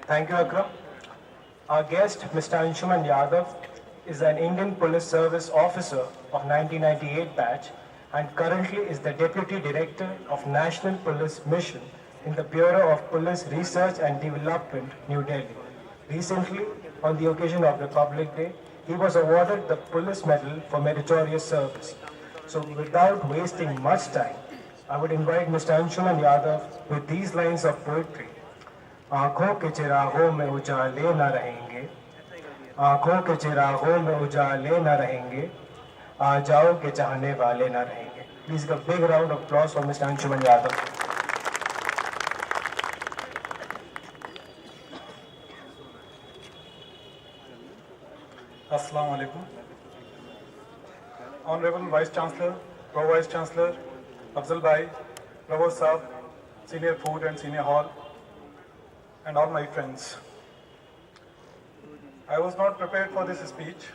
Thank you, Akram. Our guest, Mr. Anshuman Yadav, is an Indian Police Service officer of 1998 batch and currently is the Deputy Director of National Police Mission in the Bureau of Police Research and Development, New Delhi. Recently, on the occasion of Republic Day, he was awarded the Police Medal for meritorious service. So without wasting much time, I would invite Mr. Anshuman Yadav with these lines of poetry. आँखों के चिरागों में उजाले न रहेंगे, आँखों के चिरागों में उजाले न रहेंगे, आ जाओ के चाहने वाले न रहेंगे. Please give a big round of applause for Mr. Anshuman Yadav. Assalamu alaikum. Honorable Vice Chancellor, Pro Vice Chancellor, Afzal Bhai, Provost Sahab, Senior Food and Senior Hall, and all my friends. I was not prepared for this speech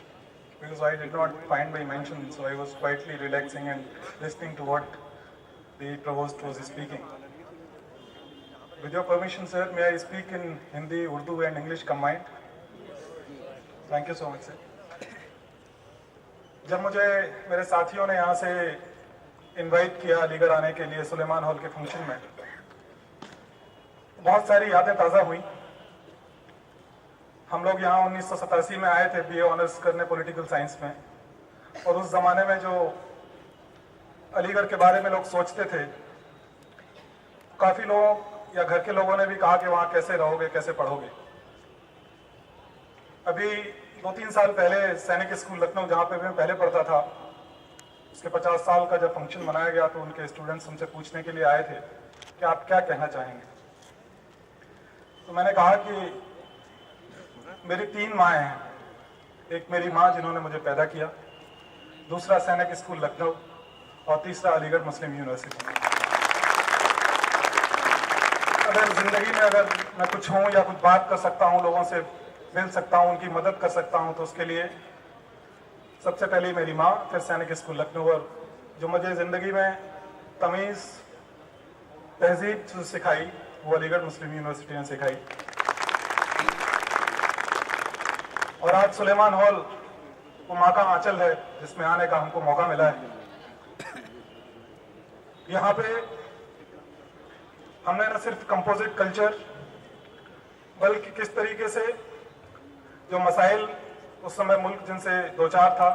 because I did not find my mention, so I was quietly relaxing and listening to what the Provost was speaking. With your permission, sir, may I speak in Hindi, Urdu and English combined? Thank you so much, sir. जब मुझे मेरे साथियों ने यहाँ से invite किया अलीगढ़ आने के लिए सुलेमान हॉल के फंक्शन में, बहुत सारी यादें ताज़ा हुई. हम लोग यहाँ 1987 में आए थे बीए ऑनर्स करने पॉलिटिकल साइंस में, और उस ज़माने में जो अलीगढ़ के बारे में लोग सोचते थे, काफ़ी लोग या घर के लोगों ने भी कहा कि वहाँ कैसे रहोगे, कैसे पढ़ोगे. अभी 2-3 साल पहले सैनिक स्कूल लखनऊ, जहाँ पे मैं पहले पढ़ता था, उसके 50 साल का जब फंक्शन मनाया गया तो उनके स्टूडेंट्स हमसे पूछने के लिए आए थे कि आप क्या कहना चाहेंगे. तो मैंने कहा कि मेरी 3 माएँ हैं. एक मेरी माँ जिन्होंने मुझे पैदा किया, दूसरा सैनिक स्कूल लखनऊ, और तीसरा अलीगढ़ मुस्लिम यूनिवर्सिटी. अगर जिंदगी में अगर मैं कुछ हूँ या कुछ बात कर सकता हूँ, लोगों से मिल सकता हूँ, उनकी मदद कर सकता हूँ, तो उसके लिए सबसे पहले मेरी माँ, फिर सैनिक स्कूल लखनऊ, और जो मुझे ज़िंदगी में तमीज़ तहजीब सिखाई वो अलीगढ़ मुस्लिम यूनिवर्सिटी ने सिखाई. और आज सुलेमान हॉल वो माँ का आंचल है जिसमें आने का हमको मौका मिला है. यहाँ पे हमने न सिर्फ कंपोजिट कल्चर, बल्कि किस तरीके से जो मसाइल उस समय मुल्क जिनसे दो चार था,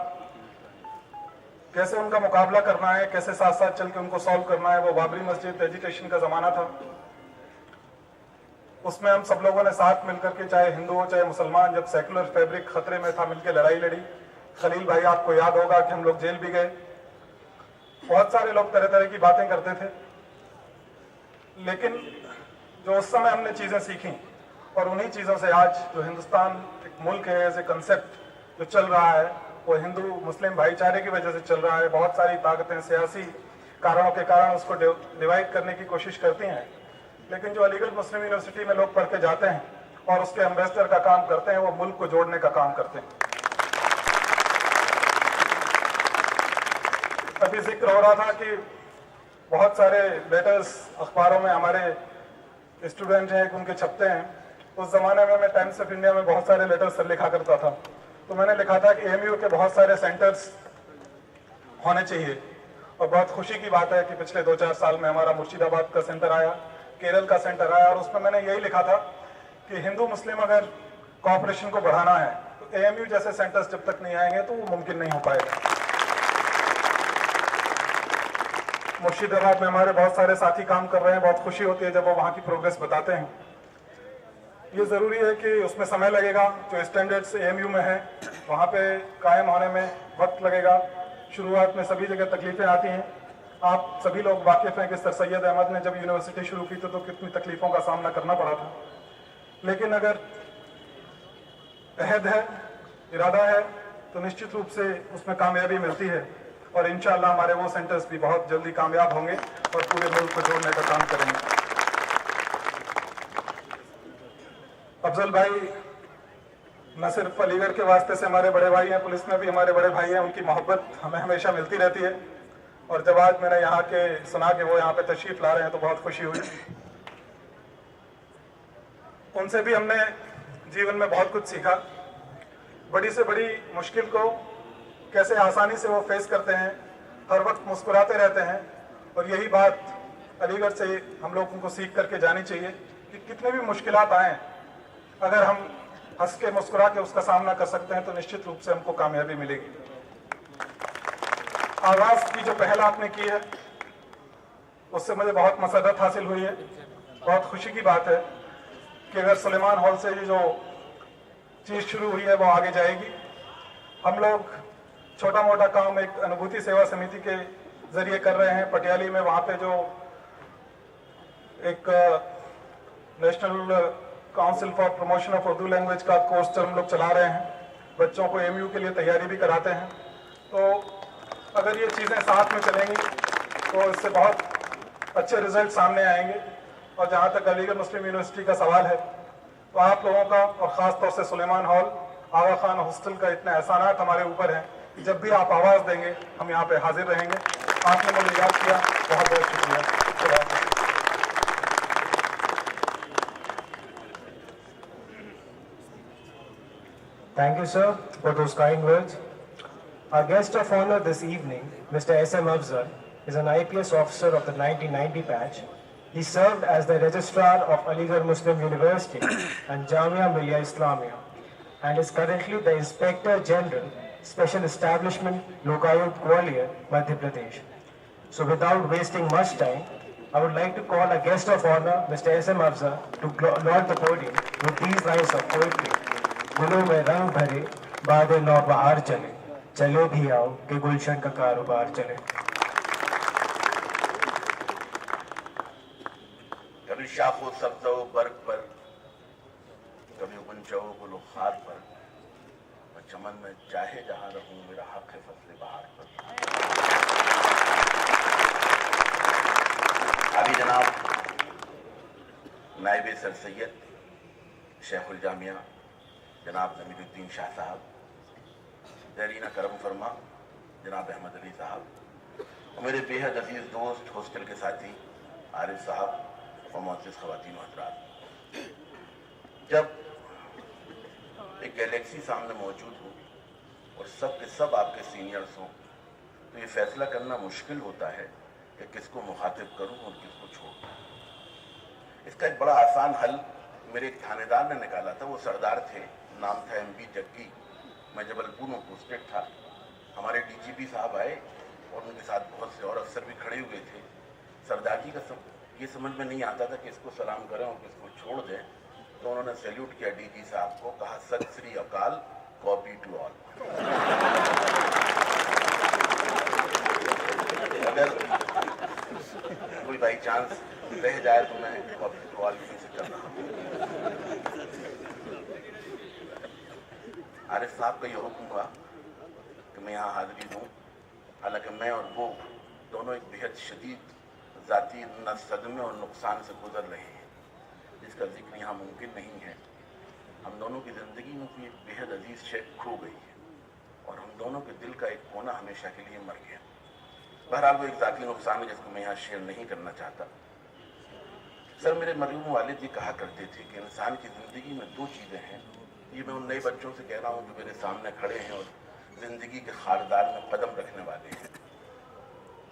कैसे उनका मुकाबला करना है, कैसे साथ साथ चल के उनको सॉल्व करना है. वो बाबरी मस्जिद एजिटेशन का ज़माना था, उसमें हम सब लोगों ने साथ मिलकर के, चाहे हिंदू हो चाहे मुसलमान, जब सेकुलर फैब्रिक खतरे में था, मिलकर लड़ाई लड़ी. खलील भाई, आपको याद होगा कि हम लोग जेल भी गए. बहुत सारे लोग तरह तरह की बातें करते थे, लेकिन जो उस समय हमने चीज़ें सीखी, और उन्हीं चीज़ों से आज जो हिंदुस्तान एक मुल्क है, एज ए कंसेप्ट जो चल रहा है, वो हिंदू मुस्लिम भाईचारे की वजह से चल रहा है. बहुत सारी ताकतें सियासी कारणों के कारण उसको डिवाइड करने की कोशिश करती हैं, लेकिन जो अलीगढ़ मुस्लिम यूनिवर्सिटी में लोग पढ़ के जाते हैं और उसके एम्बेसडर का काम करते हैं, वो मुल्क को जोड़ने का काम करते हैं. अभी जिक्र हो रहा था कि बहुत सारे लेटर्स अखबारों में हमारे स्टूडेंट हैं, उनके छपते हैं. उस ज़माने में मैं टाइम्स ऑफ इंडिया में बहुत सारे लेटर्स लिखा करता था. तो मैंने लिखा था कि एएमयू के बहुत सारे सेंटर्स होने चाहिए, और बहुत खुशी की बात है कि पिछले 2-4 साल में हमारा मुर्शिदाबाद का सेंटर आया, केरल का सेंटर आया, और उसमें मैंने यही लिखा था कि हिंदू मुस्लिम अगर कोऑपरेशन को बढ़ाना है तो एएमयू जैसे सेंटर्स जब तक नहीं आएंगे तो वो मुमकिन नहीं हो पाएगा. मुर्शिदाबाद में हमारे बहुत सारे साथी काम कर रहे हैं. बहुत खुशी होती है जब वो वहाँ की प्रोग्रेस बताते हैं. ये ज़रूरी है कि उसमें समय लगेगा. जो स्टैंडर्ड्स एएमयू में है वहाँ पे कायम होने में वक्त लगेगा. शुरुआत में सभी जगह तकलीफें आती हैं. आप सभी लोग वाकिफ़ हैं कि सर सैयद अहमद ने जब यूनिवर्सिटी शुरू की तो कितनी तकलीफ़ों का सामना करना पड़ा था. लेकिन अगर अहद है, इरादा है, तो निश्चित रूप से उसमें कामयाबी मिलती है, और इंशाअल्लाह हमारे वो सेंटर्स भी बहुत जल्दी कामयाब होंगे और पूरे मुल्क को जोड़ने का काम करेंगे. अफजल भाई न सिर्फ अलीगढ़ के वास्ते से हमारे बड़े भाई हैं, पुलिस में भी हमारे बड़े भाई हैं. उनकी मोहब्बत हमें हमेशा मिलती रहती है, और जब आज मैंने यहाँ के सुना कि वो यहाँ पे तशरीफ ला रहे हैं तो बहुत खुशी हुई. उनसे भी हमने जीवन में बहुत कुछ सीखा। बड़ी से बड़ी मुश्किल को कैसे आसानी से वो फेस करते हैं, हर वक्त मुस्कुराते रहते हैं। और यही बात अलीगढ़ से हम लोग उनको सीख करके जानी चाहिए कि कितने भी मुश्किलात आए, अगर हम हंस के मुस्कुरा के उसका सामना कर सकते हैं तो निश्चित रूप से हमको कामयाबी मिलेगी। आवाज़ की जो पहल आपने की है उससे मुझे बहुत मसरत हासिल हुई है। बहुत खुशी की बात है कि अगर सुलेमान हॉल से ये जो चीज़ शुरू हुई है वो आगे जाएगी। हम लोग छोटा मोटा काम एक अनुभूति सेवा समिति के जरिए कर रहे हैं पटियाली में। वहाँ पे जो एक national council for promotion of Urdu language का कोर्स हम लोग चला रहे हैं, बच्चों को एमयू के लिए तैयारी भी कराते हैं। तो अगर ये चीज़ें साथ में चलेंगी तो इससे बहुत अच्छे रिजल्ट सामने आएंगे। और जहाँ तक अलीगढ़ मुस्लिम यूनिवर्सिटी का सवाल है तो आप लोगों का और ख़ास तौर से सुलेमान हॉल, आगा खान हॉस्टल का इतने एहसानात हमारे ऊपर हैं कि जब भी आप आवाज़ देंगे हम यहाँ पे हाजिर रहेंगे। आपने मुझे याद किया, बहुत बहुत शुक्रिया। Thank you, sir, for those kind words. Our guest of honor this evening, Mr. S.M. Afzal, is an IPS officer of the 1990 batch. He served as the registrar of Aligarh Muslim University and Jamia Millia Islamia, and is currently the Inspector General, Special Establishment, Lokayut Gwalior, Madhya Pradesh. So without wasting much time, I would like to call our guest of honor, Mr. S.M. Afzal, to laud the podium with these lines of poetry. गुलों में रंग भरे बादे नौ बहार चले, चले भी आओ कि गुलशन का कारोबार चले। कभी शाखो सब्ज़ो बर्ग पर, कभी गुंचो गुलो खार पर, मैं चमन में चाहे जहां रहूं मेरा हक है फसले बहार पर। अभी जनाब नायब सर सैयद शेखुल जामिया जनाब जमीरुद्दीन शाह साहब, जरीना करम फरमा जनाब अहमद अली साहब और मेरे बेहद अजीज दोस्त हॉस्टल के साथी आरिफ साहब और मोअज़्ज़िज़ ख़वातीन हज़रात, जब एक गैलेक्सी सामने मौजूद हो और सब के सब आपके सीनियर्स हों तो ये फैसला करना मुश्किल होता है कि किसको मुखातिब करूं और किसको छोड़ूं। इसका एक बड़ा आसान हल मेरे एक थानेदार ने निकाला था। वो सरदार थे, नाम था एमबी जग्गी। मैं जबलपुर में पोस्टेड था। हमारे डीजीपी साहब आए और उनके साथ बहुत से और अफसर भी खड़े हुए थे। सरदार जी का सब ये समझ में नहीं आता था कि इसको सलाम करें और किसको छोड़ दें, तो उन्होंने सैल्यूट किया डीजी साहब को, कहा सत श्री अकाल, कॉपी टू ऑल। अगर कोई बाई चांस रह जाए तो मैं कॉपी टू ऑल से कर रहा हूँ। आरिफ साहब का ये हुक्म हुआ कि मैं यहाँ हाजिरी दूँ। हालांकि मैं और वो दोनों एक बेहद शदीद ज़ाती सदमे और नुकसान से गुजर रहे हैं, जिसका जिक्र यहाँ मुमकिन नहीं है। हम दोनों की ज़िंदगी में कोई एक बेहद अजीज़ शय खो गई है और हम दोनों के दिल का एक कोना हमेशा के लिए मर गया। बहरहाल वो एक ज़ाती नुकसान है जिसको मैं यहाँ शेयर नहीं करना चाहता। सर, मेरे मरहूम वालिद जी कहा करते थे कि इंसान की ज़िंदगी में दो चीज़ें हैं। ये मैं उन नए बच्चों से कह रहा हूँ जो मेरे सामने खड़े हैं और ज़िंदगी के खारदार में कदम रखने वाले हैं।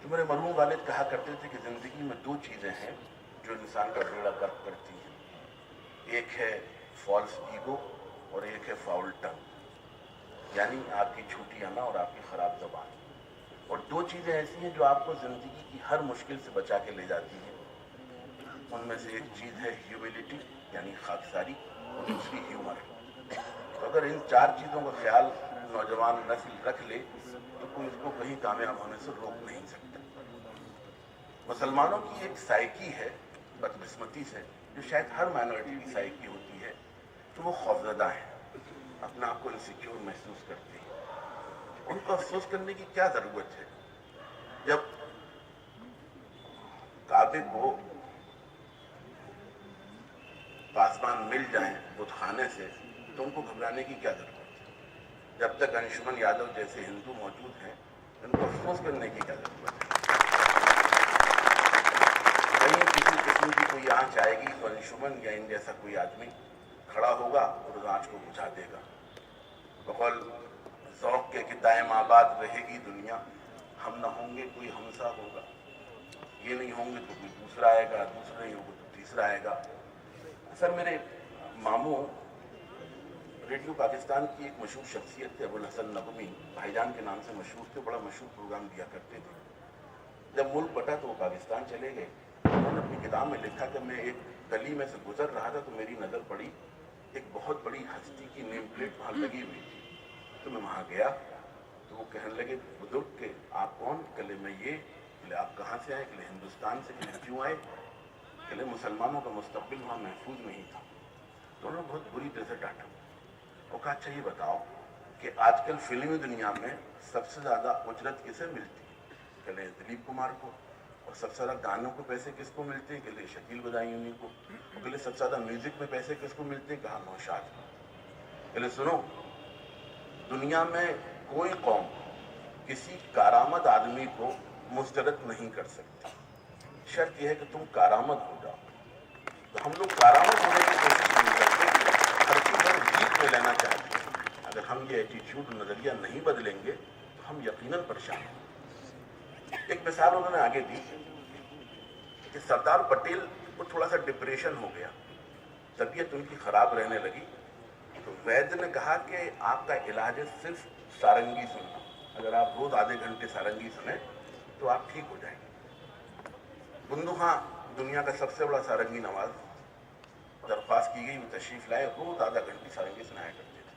तो मेरे मरहूम वालिद कहा करते थे कि ज़िंदगी में दो चीज़ें हैं जो इंसान का बेड़ा गर्क करती हैं। एक है फॉल्स ईगो और एक है फाउल टंग, यानी आपकी झूठी आना और आपकी ख़राब ज़बान। और दो चीज़ें ऐसी हैं जो आपको ज़िंदगी की हर मुश्किल से बचा के ले जाती हैं। उनमें से एक चीज़ है ह्यूमिलिटी यानी खाकसारी और दूसरी ह्यूमर। तो अगर इन चार चीज़ों का ख्याल नौजवान नस्ल रख ले तो कोई उसको कहीं कामयाब होने से रोक नहीं सकता। मुसलमानों की एक साइकी है बदकिस्मती से, जो शायद हर माइनॉरिटी की साइकी होती है, तो वो खौफज़दा है, अपने आप को इनसिक्योर महसूस करते हैं। उनको अफसोस करने की क्या ज़रूरत है? जब काबे को पासबान मिल जाएं बुतखाने से तो उनको घबराने की क्या ज़रूरत है? जब तक अंशुमन यादव जैसे हिंदू मौजूद हैं, उनको अफसोस करने की क्या ज़रूरत है? कहीं किसी किस्म की कोई आँच आएगी तो अंशुमन या इन जैसा कोई आदमी खड़ा होगा और उस आँच को बुझा देगा। बकौल ज़ौक़ के कि दायम आबाद रहेगी दुनिया, हम ना होंगे कोई हमसा होगा। ये नहीं होंगे तो कोई दूसरा आएगा, दूसरा नहीं होगा तो तीसरा आएगा। सर, मेरे मामू रेडियो पाकिस्तान की एक मशहूर शख्सियत थे, अबुल हसन नगमी, भाईजान के नाम से मशहूर थे, बड़ा मशहूर प्रोग्राम दिया करते थे। जब मुल्क बटा तो वो पाकिस्तान चले गए। उन्होंने अपनी किताब में लिखा कि मैं एक गली में से गुजर रहा था तो मेरी नज़र पड़ी एक बहुत बड़ी हस्ती की नेम प्लेट वहाँ लगी हुई थी। तो मैं वहाँ गया तो वो कहने लगे, बुजुर्ग के आप कौन? कहले मैं ये। कहले आप कहाँ से आए? कहले हिंदुस्तान से। कहले क्यों आए? कहले मुसलमानों का मुस्तकबिल वहाँ महफूज नहीं था। तो उन्होंने बहुत बुरी तरह से डांटा। वो कहा, अच्छा ये बताओ कि आजकल फिल्मी दुनिया में सबसे ज़्यादा उजरत किसे मिलती है? कहले दिलीप कुमार को। और सबसे ज़्यादा गानों को पैसे किसको मिलते हैं? कहले शकील बदायूनी को। कहले सबसे ज़्यादा म्यूजिक में पैसे किसको मिलते हैं? कहा नौशाद को। कहले सुनो, दुनिया में कोई कौम किसी कारामद आदमी को मुस्तरद नहीं कर सकती, शर्त यह है कि तुम कारामद हो जाओ। तो हम लोग कारामद होने की कोशिश नहीं करते, हर चीज जीत में लेना चाहते हैं। अगर हम ये एटीट्यूड नजरिया नहीं बदलेंगे तो हम यकीनन परेशान होंगे। एक मिसाल उन्होंने आगे दी कि सरदार पटेल को थोड़ा सा डिप्रेशन हो गया, तबीयत उनकी खराब रहने लगी। तो वैद्य ने कहा कि आपका इलाज है सिर्फ सारंगी सुनना। अगर आप रोज आधे घंटे सारंगी सुने तो आप ठीक हो जाएंगे। बंदूहा दुनिया का सबसे बड़ा सारंगी नवाज दरख्वास्त की गई, वो तशरीफ लाए, रोज आधा घंटे सारंगी सुनाया करते थे।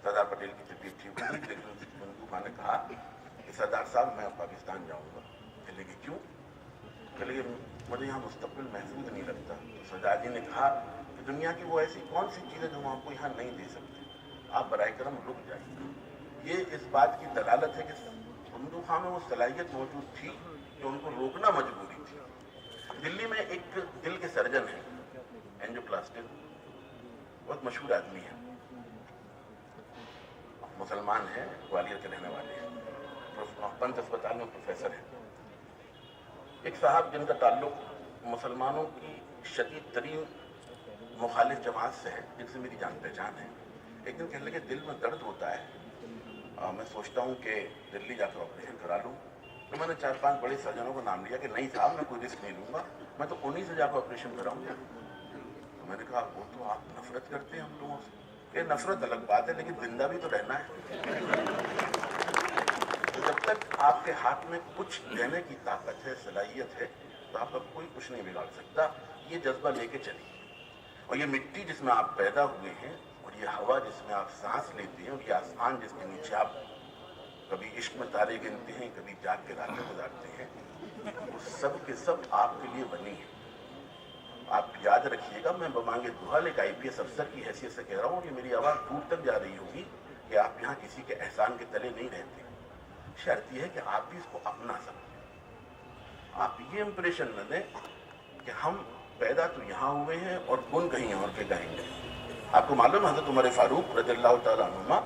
सरदार पटेल की तबीयत ठीक हो गई, लेकिन बंदूहा ने कहा कि सरदार साहब मैं पाकिस्तान जाऊंगा। कहले कि क्यों? कहले मुझे यहाँ मुस्तकबिल महफूज नहीं लगता। तो सरदार जी ने कहा कि दुनिया की वो ऐसी कौन सी चीज़ है जो हम आपको यहाँ नहीं दे सकते, आप बराए करम रुक जाइए। ये इस बात की दलालत है कि बंदूखा में वो सलाहियत मौजूद थी कि उनको रोकना मजबूरी थी। दिल्ली में एक दिल के सर्जन है, एंजियोप्लास्टिक, बहुत मशहूर आदमी है, मुसलमान है, ग्वालियर के रहने वाले हैं, पंत अस्पताल में प्रोफेसर है। एक साहब जिनका ताल्लुक मुसलमानों की शदीद तरीन मुखालिफ जमात से है, जिनसे मेरी जान पहचान है, एक दिन कहने लगे दिल में दर्द होता है, मैं सोचता हूँ कि दिल्ली जाकर ऑपरेशन करा लूँ। तो मैंने 4-5 बड़े सर्जनों का नाम लिया कि नहीं साहब मैं कोई रिस्क नहीं लूँगा, मैं तो उन्हीं से जाकर ऑपरेशन कराऊँगा। तो मैंने कहा वो तो आप नफरत करते हैं हम लोगों से। ये नफरत अलग बात है, लेकिन जिंदा भी तो रहना है। तो जब तक आपके हाथ में कुछ देने की ताकत है, सलाहियत है, तो आपका कोई कुछ नहीं बिगाड़ सकता। ये जज्बा लेके चलिए। और ये मिट्टी जिसमें आप पैदा हुए हैं, और ये हवा जिसमें आप सांस लेते हैं, और ये आसमान जिसके नीचे आप कभी इश्क में तारे गिनते हैं, कभी जाग के रातें गुजारते हैं, वो सब के सब आपके लिए बनी है। आप याद रखिएगा, मैं बमांगे दुहाल एक IPS अफसर की हैसियत से कह रहा हूँ, ये मेरी आवाज़ दूर तक जा रही होगी कि आप यहाँ किसी के एहसान के तले नहीं रहते। शर्त यह है कि आप भी इसको अपना सकते। आप ये इंप्रेशन न दें कि हम पैदा तो यहाँ हुए हैं और गुण कहीं और के गाएंगे। आपको मालूम है हज़रत उमर फारूक रज़ियल्लाहु तआला अन्हुमा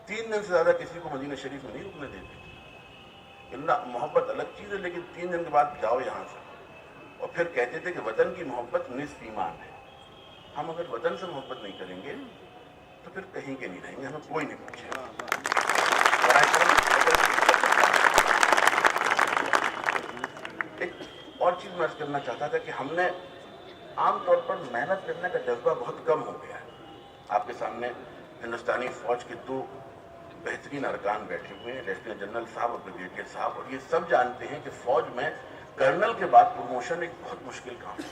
3 दिन से ज़्यादा किसी को मदीना शरीफ में नहीं रुकने देते। इल्ला मोहब्बत अलग चीज़ है, लेकिन 3 दिन के बाद जाओ यहाँ से। और फिर कहते थे कि वतन की मोहब्बत निस्फ ईमान है। हम अगर वतन से मोहब्बत नहीं करेंगे तो फिर कहीं के नहीं रहेंगे, हमें कोई नहीं पूछेगा। एक और चीज़ मैं अर्ज़ करना चाहता था कि हमने आमतौर पर मेहनत करने का जज्बा बहुत कम हो गया है। आपके सामने हिंदुस्तानी फौज के 2 बेहतरीन अरकान बैठे हुए हैं, लेफ्टिनेंट जनरल साहब और ब्रिगेडियर साहब, और ये सब जानते हैं कि फौज में कर्नल के बाद प्रमोशन एक बहुत मुश्किल काम है।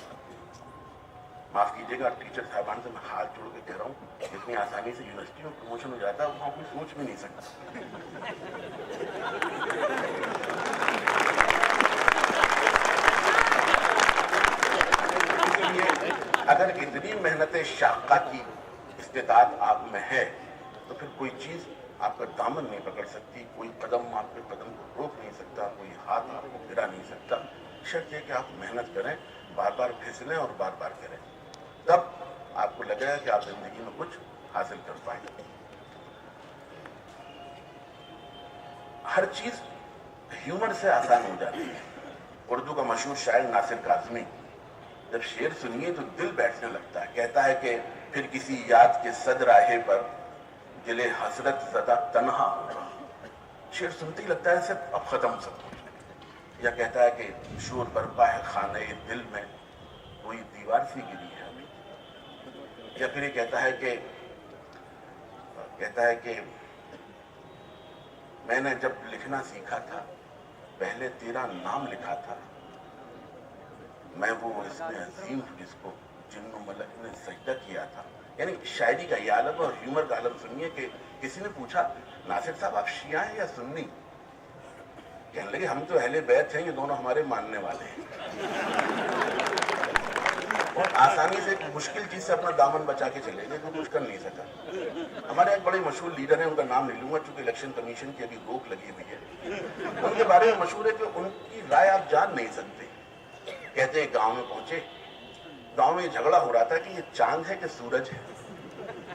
माफ कीजिएगा टीचर साहबान से मैं हाथ जोड़ के कह रहा हूँ, इतनी आसानी से यूनिवर्सिटी में प्रमोशन हो जाता है वहाँ कोई सोच भी नहीं सकता। इसलिए अगर इतनी मेहनत शाक़ा की इस्तेताअत आप में है तो फिर कोई चीज़ आपका दामन नहीं पकड़ सकती, कोई कदम आपके कदम को रोक नहीं सकता, कोई हाथ आपको गिरा नहीं सकता। शर्त है कि आप मेहनत करें, बार बार फिसलें और बार बार करें, तब आपको लगेगा कि आप जिंदगी में कुछ हासिल कर पाएंगे। हर चीज़ ह्यूमर से आसान हो जाती है। उर्दू का मशहूर शायर नासिर काज़मी जब शेर सुनिए तो दिल बैठने लगता है। कहता है कि फिर किसी याद के सदराहे पर दिले हसरत ज़दा तन्हा होगा। शेर सुनते ही लगता है सिर्फ अब खत्म सब कुछ। या कहता है कि शोर बरपा है खाने दिल में, कोई दीवार सी गिरी है अभी। या फिर ये कहता है कि मैंने जब लिखना सीखा था पहले तेरा नाम लिखा था, मैं वो इसमें अजीम जिसको जिन्नो मलक ने सजदा किया था। यानी शायरी का ये आलम और ह्यूमर का आलम सुनिए कि किसी ने पूछा, नासिर साहब आप शिया हैं या सुन्नी? कहने लगे हम तो अहले बैत हैं, ये दोनों हमारे मानने वाले हैं। और आसानी से एक मुश्किल चीज से अपना दामन बचा के चले गए, तो कुछ कर नहीं सका। हमारे एक बड़े मशहूर लीडर हैं, उनका नाम नहीं लूंगा चूंकि इलेक्शन कमीशन की अभी रोक लगी हुई है। उनके बारे में मशहूर है कि उनकी राय आप जान नहीं सकते। कहते हैं गांव में पहुंचे, गांव में झगड़ा हो रहा था कि ये चांद है कि सूरज है।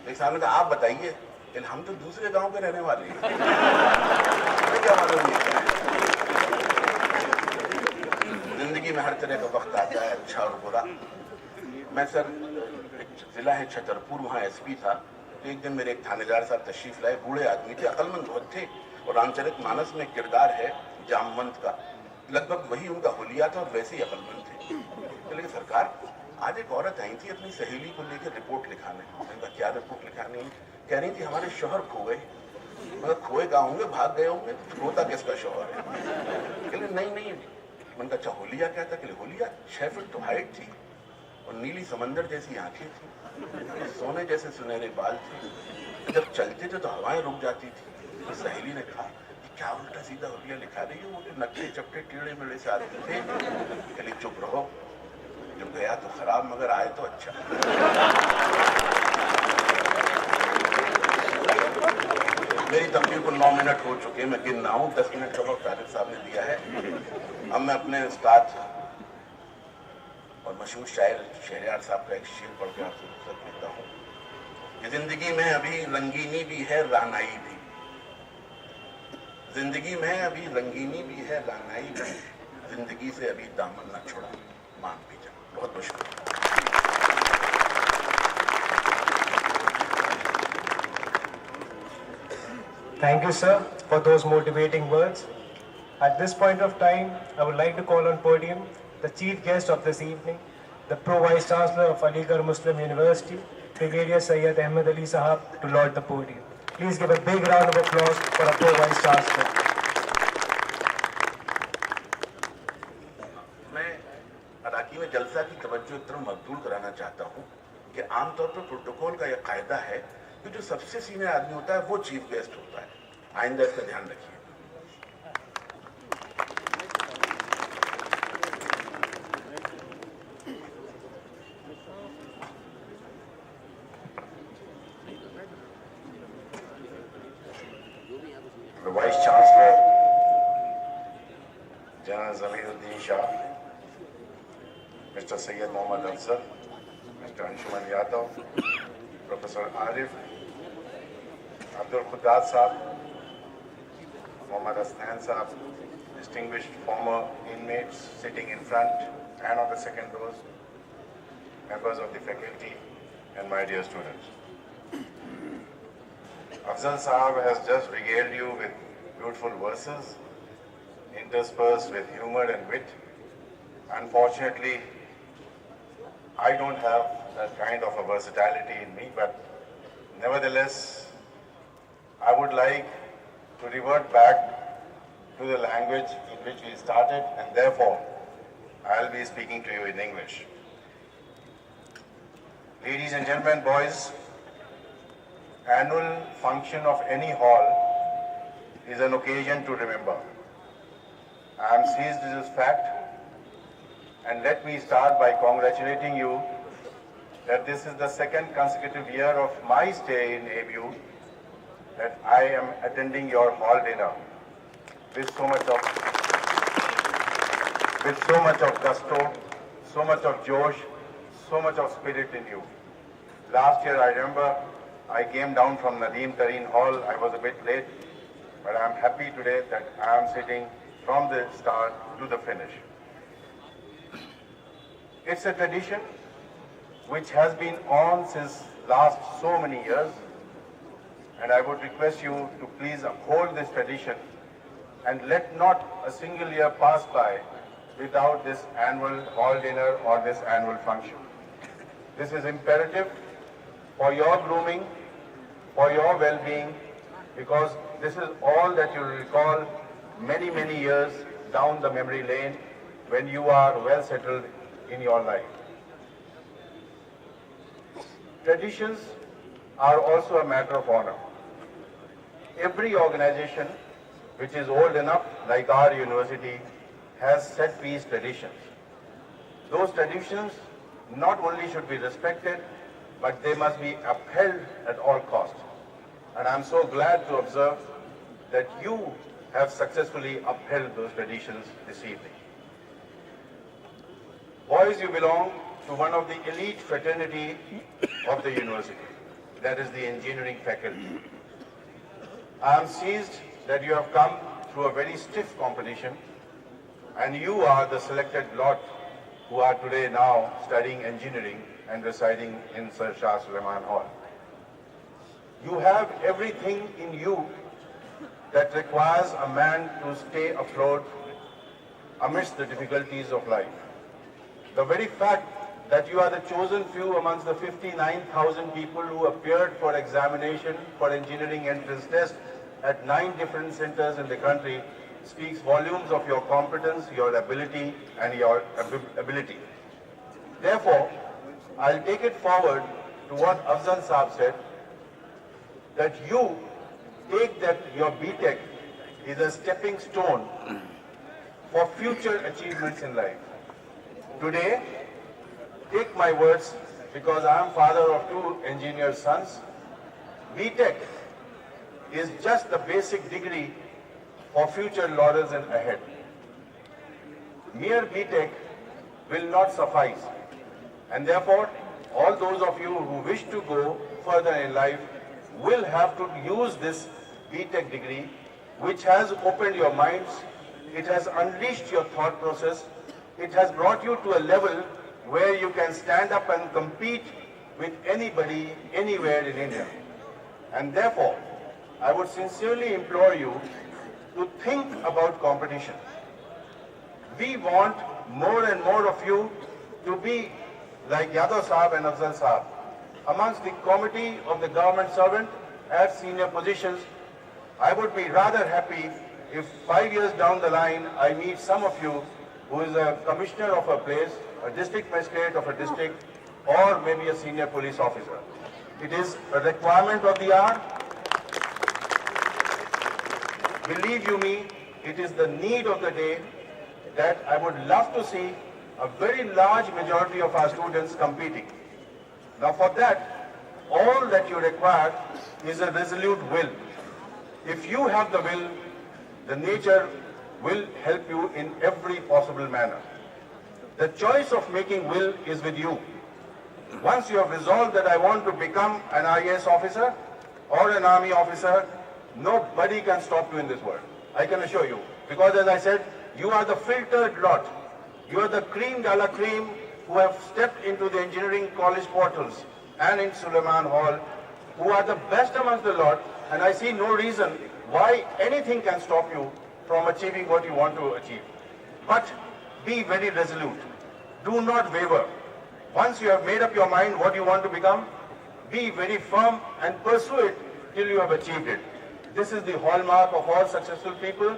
एक साहब ने कहा आप बताइए, लेकिन हम तो दूसरे गांव के रहने वाले हैं, क्या मालूम है। जिंदगी में हर तरह का वक्त आता है, अच्छा और बुरा। मैं सर जिला है छतरपुर, वहाँ एसपी था, तो एक दिन मेरे एक थानेदार साहब तशरीफ लाए। बूढ़े आदमी थे, अकलमंद बहुत थे, और रामचरितमानस में किरदार है जामवंत का, लगभग वही उनका हुलिया था और वैसे ही अकलमंद थे। तो लेकिन सरकार, आज एक औरत आई थी अपनी सहेली को लेकर रिपोर्ट लिखाने। मैंने कहा क्या रिपोर्ट लिखानी है? कह रही थी हमारे शौहर खो गए। मतलब खोए कहाँ होंगे, भाग गए होंगे, खोता किसका शौहर है? कहले नहीं। मैंने कहा अच्छा हुलिया क्या था? कहले हुलिया 6 फीट तो हाइट थी और नीली समंदर जैसी आंखें थी, सोने जैसे सुनहरे बाल थे, जब चलते थे तो हवाएं रुक जाती थी। तो सहेली ने कहा क्या उल्टा सीधा हुलिया लिखा रही है, वो जो नकले चपटे टेढ़े मेढ़े से आते थे। कहले चुप रहो, जब गया तो खराब मगर आए तो अच्छा। मेरी तकरीर को 9 मिनट हो चुके, मैं गिन रहा हूँ। 10 मिनट का वक्त तारिक साहब ने दिया है। अब मैं अपने उस्ताद और मशहूर शायर शहरयार साहब का एक शेर पढ़ के आपसे रुखसत लेता हूँ कि जिंदगी में अभी रंगीनी भी है रानाई भी, जिंदगी में अभी रंगीनी भी है रानाई भी, जिंदगी से अभी दामन न छोड़ा मान भी जा। बहुत बहुत शुक्रिया। Thank you, sir, for those motivating words. At this point of time, I would like to call on podium the chief guest of this evening, the Pro Vice Chancellor of Aligarh Muslim University, Brigadier Syed Ahmed Ali Sahab, to laud the podium. Please give a big round of applause for our Pro Vice Chancellor. मैं अराकी में जलसा की तवज्जो इस तरह मबदूल कराना चाहता हूँ कि आमतौर पर प्रोटोकॉल का यह कायदा है कि जो सबसे सीनियर आदमी होता है वो चीफ गेस्ट होता है। आइंदा इसका ध्यान रखिए। The Vice Chancellor, General Zamiruddin Shah, Mr. Syed Mohammad Afzal, Mr. Anshuman Yadav, Professor Arif, Abdul Khuddad Sahab, Mohammad Asnan Sahab, distinguished former inmates sitting in front and on the second rows, members of the faculty, and my dear students. Afzal Sahab has just regaled you with beautiful verses, interspersed with humor and wit. Unfortunately, I don't have that kind of a versatility in me, but nevertheless, I would like to revert back to the language in which we started, and therefore, I'll be speaking to you in English. Ladies and gentlemen, boys, annual function of any hall is an occasion to remember. I am seized with this fact, and let me start by congratulating you that this is the second consecutive year of my stay in ABU that I am attending your hall dinner with so much of gusto, so much of josh, so much of spirit in you. Last year, I remember, I came down from Nadeem Tareen Hall. I was a bit late, but I am happy today that I am sitting from the start to the finish. It's a tradition which has been on since last so many years, and I would request you to please uphold this tradition and let not a single year pass by without this annual hall dinner or this annual function. This is imperative for your grooming, for your well-being, because this is all that you recall many, many years down the memory lane when you are well settled in your life. Traditions are also a matter of honor. Every organization which is old enough, like our university, has set piece traditions. Those traditions not only should be respected, but they must be upheld at all costs. And I'm so glad to observe that you have successfully upheld those traditions this evening. Boys, you belong to one of the elite fraternity of the university, that is the engineering faculty. I am seized that you have come through a very stiff competition, and you are the selected lot who are today now studying engineering and residing in Sir Shah Suleiman Hall. You have everything in you that requires a man to stay afloat amidst the difficulties of life. The very fact that you are the chosen few amongst the 59,000 people who appeared for examination for engineering entrance test at 9 different centers in the country speaks volumes of your competence, your ability, and your ability. Therefore, I'll take it forward to what Afzal Saab said, that you take that your BTech is a stepping stone for future achievements in life. Today, take my words, because I am father of 2 engineers' sons, BTech is just the basic degree for future laurels and ahead. Mere BTech will not suffice, and therefore all those of you who wish to go further in life will have to use this BTech degree, which has opened your minds, it has unleashed your thought process, it has brought you to a level where you can stand up and compete with anybody, anywhere in India. And therefore, I would sincerely implore you to think about competition. We want more and more of you to be like Yadav Saab and Afzal Saab, amongst the committee of the government servant at senior positions. I would be rather happy if 5 years down the line I meet some of you who is a commissioner of a place, a district magistrate of a district, or maybe a senior police officer. It is a requirement of the hour. Believe you me, it is the need of the day that I would love to see a very large majority of our students competing. Now for that, all that you require is a resolute will. If you have the will, the nature will help you in every possible manner. The choice of making will is with you. Once you have resolved that I want to become an IAS officer or an army officer, nobody can stop you in this world. I can assure you. Because as I said, you are the filtered lot. You are the cream de la cream who have stepped into the engineering college portals and in Suleiman Hall, who are the best amongst the lot, and I see no reason why anything can stop you from achieving what you want to achieve. But be very resolute. Do not waver. Once you have made up your mind what you want to become, be very firm and pursue it till you have achieved it. This is the hallmark of all successful people.